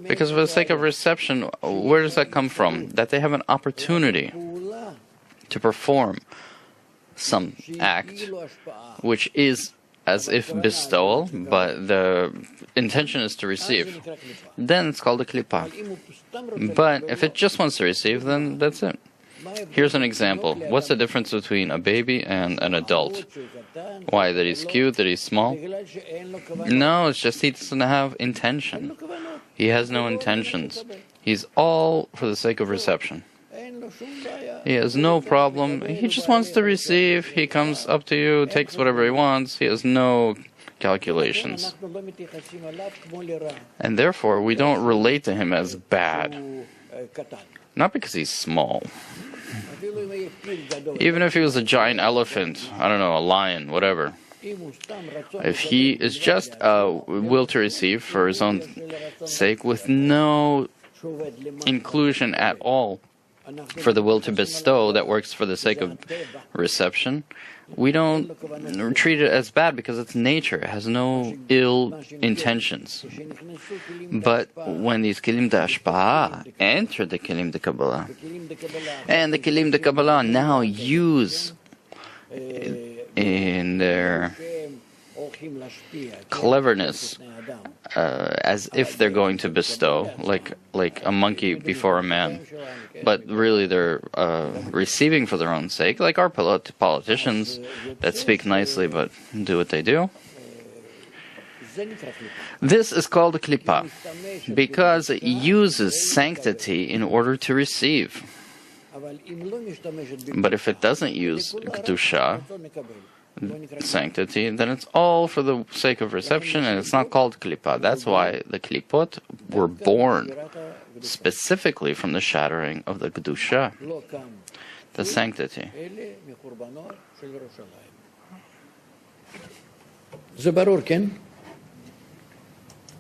Because for the sake of reception, where does that come from? That they have an opportunity to perform some act, which is as if bestowal, but the intention is to receive. Then it's called a klipa. But if it just wants to receive, then that's it. Here's an example. What's the difference between a baby and an adult? Why? That he's cute, that he's small? No, it's just he doesn't have intention. He has no intentions. He's all for the sake of reception. He has no problem. He just wants to receive. He comes up to you, takes whatever he wants. He has no calculations. And therefore, we don't relate to him as bad. Not because he's small. Even if he was a giant elephant, I don't know, a lion, whatever. If he is just a will to receive for his own sake, with no inclusion at all for the will to bestow that works for the sake of reception, we don't treat it as bad because it's nature. It has no ill intentions. But when these Kelim D'Hashpa'a enter the Kelim D'Kabbalah, and the Kelim D'Kabbalah now use in their cleverness as if they're going to bestow, like a monkey before a man, but really they're receiving for their own sake, like our politicians that speak nicely but do what they do. This is called a klipa because it uses sanctity in order to receive. But if it doesn't use kedusha, sanctity, then it's all for the sake of reception, and it's not called klipa. That's why the klipot were born specifically from the shattering of the kedusha, the sanctity. זה ברור, כן?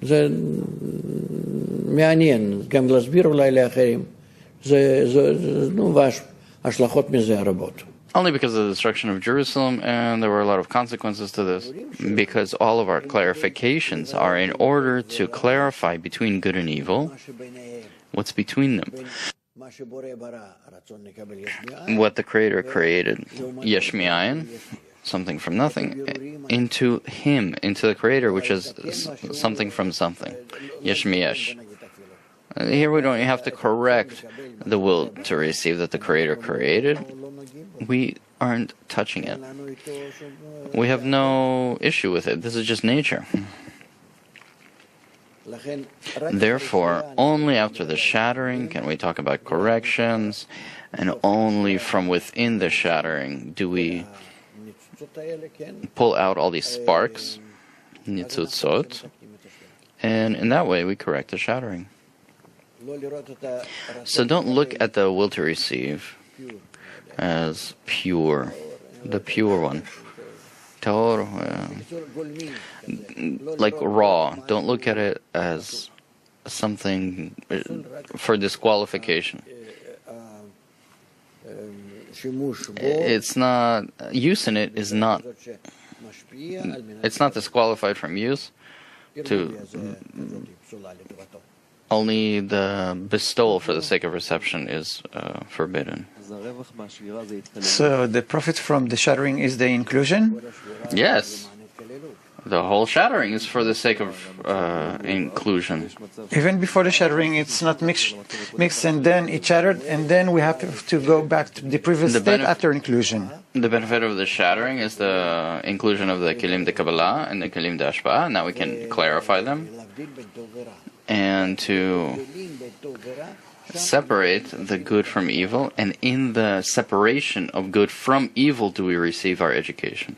זה מעניין גם להסביר אולי לאחרים. וההשלכות מזה הרבות. Only because of the destruction of Jerusalem, and there were a lot of consequences to this, because all of our clarifications are in order to clarify between good and evil, what's between them. What the Creator created, yesh mi'ayin, something from nothing, into Him, into the Creator, which is something from something, yesh mi'yesh. Here we don't have to correct the will to receive that the Creator created. We aren't touching it. We have no issue with it. This is just nature. Therefore, only after the shattering can we talk about corrections, and only from within the shattering do we pull out all these sparks, nitzutzot, and in that way we correct the shattering. So don't look at the will to receive as pure, the pure one. Tahor, like raw. Don't look at it as something for disqualification. It's not, use in it is not, it's not disqualified from use. Only the bestowal for the sake of reception is forbidden. So the profit from the shattering is the inclusion? Yes. The whole shattering is for the sake of inclusion. Even before the shattering, it's not mixed, and then it shattered, and then we have to go back to the previous state after inclusion. The benefit of the shattering is the inclusion of the Kelim D'Kabbalah and the Kelim D'Hashpa'a. Now we can clarify them and to separate the good from evil, and in the separation of good from evil do we receive our education.